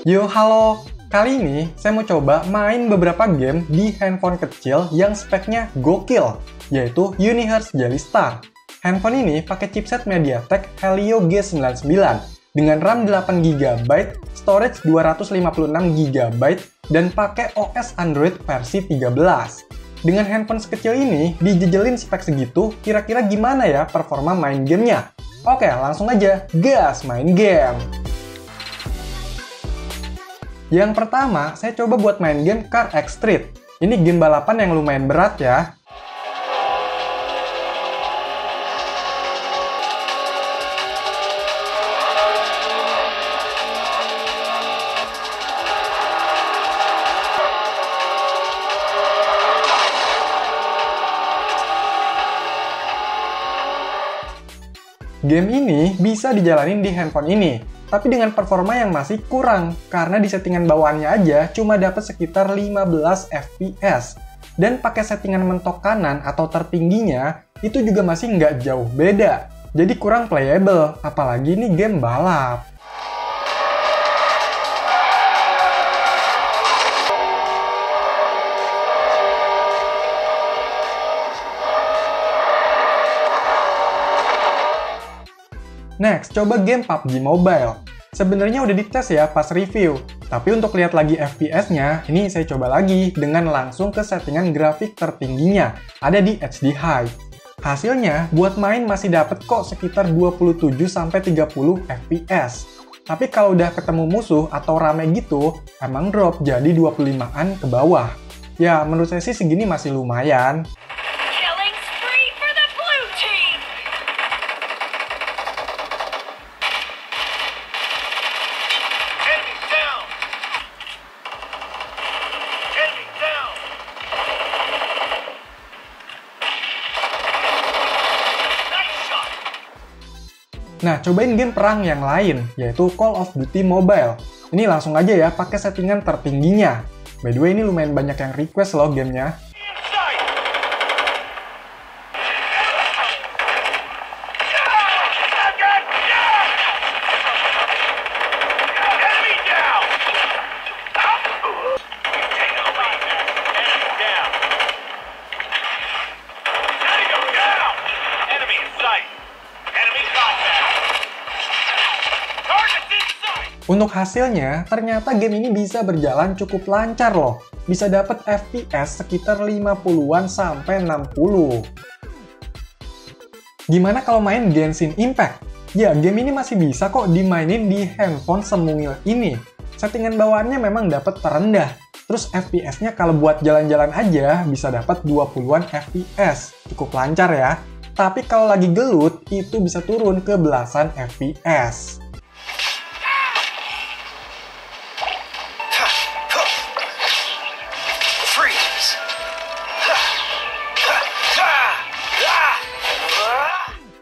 Yo, halo! Kali ini saya mau coba main beberapa game di handphone kecil yang speknya gokil, yaitu Unihertz Jelly Star. Handphone ini pakai chipset MediaTek Helio G99 dengan RAM 8GB, storage 256GB, dan pakai OS Android versi 13. Dengan handphone sekecil ini, dijejelin spek segitu, kira-kira gimana ya performa main gamenya? Oke, langsung aja gas main game! Yang pertama, saya coba buat main game Car X Street. Ini game balapan yang lumayan berat ya. Game ini bisa dijalanin di handphone ini, tapi dengan performa yang masih kurang, karena di settingan bawaannya aja cuma dapat sekitar 15 FPS. Dan pakai settingan mentok kanan atau tertingginya, itu juga masih nggak jauh beda. Jadi kurang playable, apalagi ini game balap. Next, coba game PUBG Mobile. Sebenarnya udah dites ya pas review, tapi untuk lihat lagi FPS-nya, ini saya coba lagi dengan langsung ke settingan grafik tertingginya, ada di HD High. Hasilnya, buat main masih dapet kok sekitar 27-30 FPS. Tapi kalau udah ketemu musuh atau rame gitu, emang drop jadi 25-an ke bawah. Ya, menurut saya sih segini masih lumayan. Nah, cobain game perang yang lain, yaitu Call of Duty Mobile. Ini langsung aja ya, pakai settingan tertingginya. By the way, ini lumayan banyak yang request loh gamenya. Untuk hasilnya, ternyata game ini bisa berjalan cukup lancar loh. Bisa dapat FPS sekitar 50-an sampai 60. Gimana kalau main Genshin Impact? Ya, game ini masih bisa kok dimainin di handphone semungil ini. Settingan bawaannya memang dapat terendah. Terus FPS-nya kalau buat jalan-jalan aja bisa dapat 20-an FPS. Cukup lancar ya. Tapi kalau lagi gelut, itu bisa turun ke belasan FPS.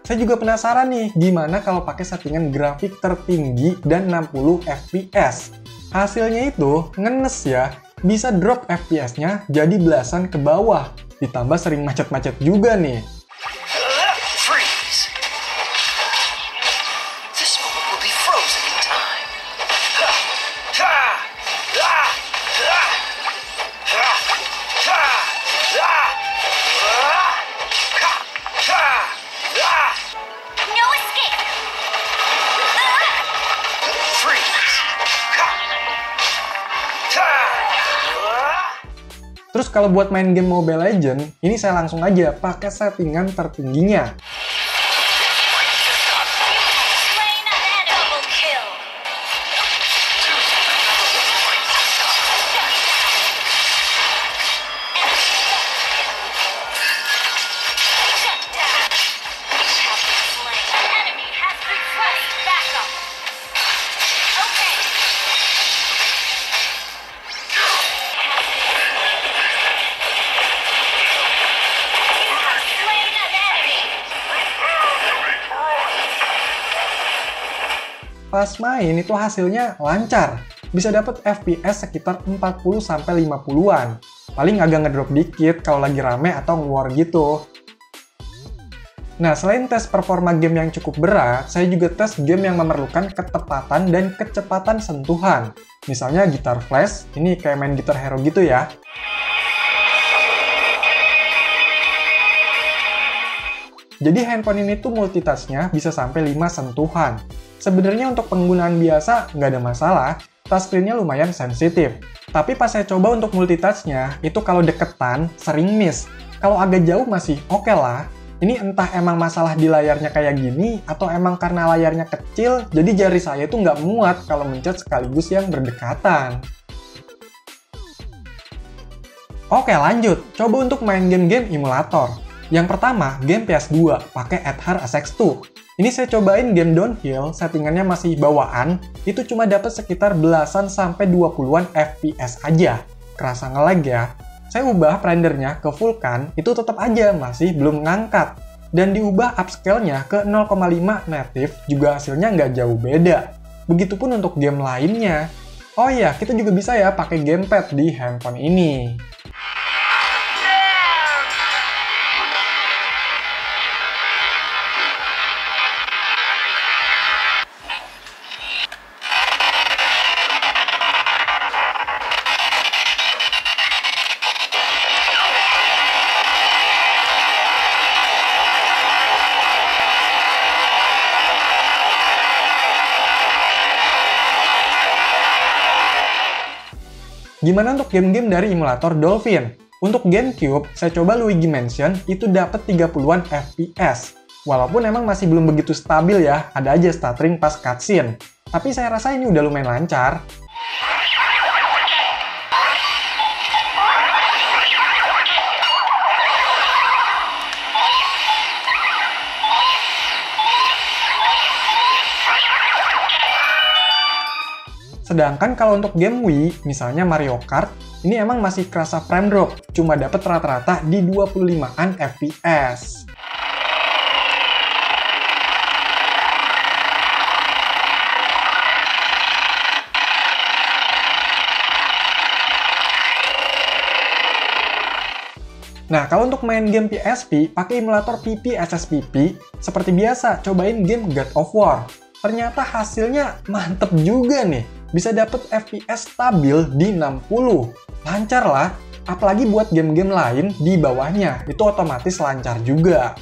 Saya juga penasaran nih, gimana kalau pakai settingan grafik tertinggi dan 60 FPS. Hasilnya itu ngenes ya, bisa drop FPS-nya jadi belasan ke bawah, ditambah sering macet-macet juga nih. Terus kalau buat main game Mobile Legends, ini saya langsung aja pakai settingan tertingginya. Pas main itu hasilnya lancar, bisa dapat FPS sekitar 40-50-an. Paling agak ngedrop dikit kalau lagi rame atau nge-war gitu. Nah, selain tes performa game yang cukup berat, saya juga tes game yang memerlukan ketepatan dan kecepatan sentuhan. Misalnya gitar flash, ini kayak main gitar hero gitu ya. Jadi handphone ini tuh multitask-nya bisa sampai 5 sentuhan. Sebenarnya untuk penggunaan biasa nggak ada masalah, touchscreen-nya lumayan sensitif. Tapi pas saya coba untuk multitask-nya, itu kalau deketan sering miss. Kalau agak jauh masih oke lah. Ini entah emang masalah di layarnya kayak gini, atau emang karena layarnya kecil, jadi jari saya tuh nggak muat kalau mencet sekaligus yang berdekatan. Oke lanjut, coba untuk main game-game emulator. Yang pertama, game PS2, pakai Aether Asx2. Ini saya cobain game downhill, settingannya masih bawaan, itu cuma dapat sekitar belasan sampai 20-an FPS aja. Kerasa nge-lag ya. Saya ubah rendernya ke Vulkan, itu tetap aja masih belum ngangkat. Dan diubah upscale-nya ke 0,5 native, juga hasilnya nggak jauh beda. Begitupun untuk game lainnya. Oh iya, kita juga bisa ya pakai gamepad di handphone ini. Gimana untuk game-game dari emulator Dolphin? Untuk GameCube, saya coba Luigi Mansion, itu dapat 30-an FPS. Walaupun emang masih belum begitu stabil ya, ada aja stuttering pas cutscene. Tapi saya rasa ini udah lumayan lancar. Sedangkan kalau untuk game Wii, misalnya Mario Kart, ini emang masih kerasa frame drop, cuma dapat rata-rata di 25-an FPS. Nah, kalau untuk main game PSP, pakai emulator PP-SSPP, seperti biasa, cobain game God of War. Ternyata hasilnya mantep juga nih. Bisa dapet FPS stabil di 60. Lancar lah, apalagi buat game-game lain di bawahnya, itu otomatis lancar juga.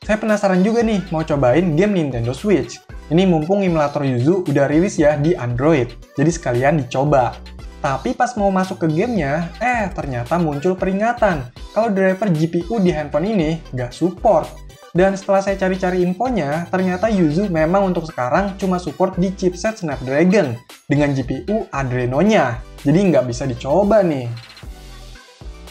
Saya penasaran juga nih, mau cobain game Nintendo Switch. Ini mumpung emulator Yuzu udah rilis ya di Android, jadi sekalian dicoba. Tapi pas mau masuk ke gamenya, ternyata muncul peringatan kalau driver GPU di handphone ini nggak support. Dan setelah saya cari-cari infonya, ternyata Yuzu memang untuk sekarang cuma support di chipset Snapdragon dengan GPU Adreno-nya, jadi nggak bisa dicoba nih.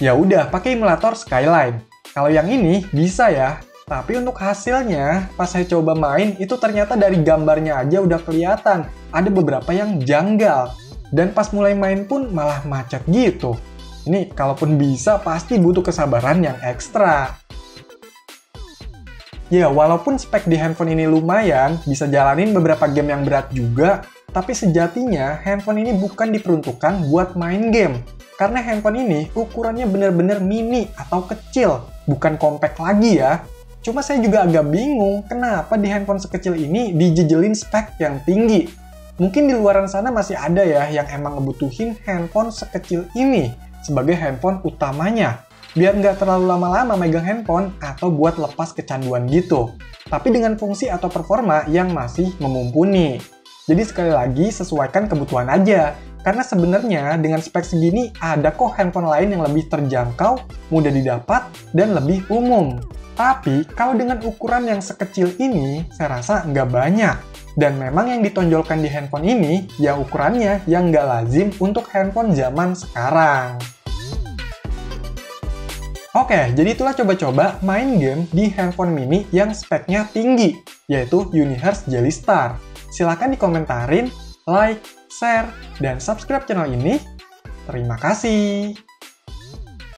Ya udah, pakai emulator Skyline. Kalau yang ini bisa ya. Tapi untuk hasilnya, pas saya coba main, itu ternyata dari gambarnya aja udah kelihatan. Ada beberapa yang janggal. Dan pas mulai main pun malah macet gitu. Ini kalaupun bisa, pasti butuh kesabaran yang ekstra. Ya, walaupun spek di handphone ini lumayan, bisa jalanin beberapa game yang berat juga, tapi sejatinya handphone ini bukan diperuntukkan buat main game. Karena handphone ini ukurannya bener-bener mini atau kecil, bukan compact lagi ya. Cuma saya juga agak bingung kenapa di handphone sekecil ini dijejelin spek yang tinggi. Mungkin di luaran sana masih ada ya yang emang ngebutuhin handphone sekecil ini sebagai handphone utamanya. Biar nggak terlalu lama-lama megang handphone atau buat lepas kecanduan gitu. Tapi dengan fungsi atau performa yang masih memumpuni. Jadi sekali lagi sesuaikan kebutuhan aja. Karena sebenarnya dengan spek segini ada kok handphone lain yang lebih terjangkau, mudah didapat, dan lebih umum. Tapi, kalau dengan ukuran yang sekecil ini, saya rasa nggak banyak. Dan memang yang ditonjolkan di handphone ini, ya ukurannya yang nggak lazim untuk handphone zaman sekarang. Oke, jadi itulah coba-coba main game di handphone mini yang speknya tinggi, yaitu UniHertz Jelly-Star. Silahkan dikomentarin, like, share, dan subscribe channel ini. Terima kasih.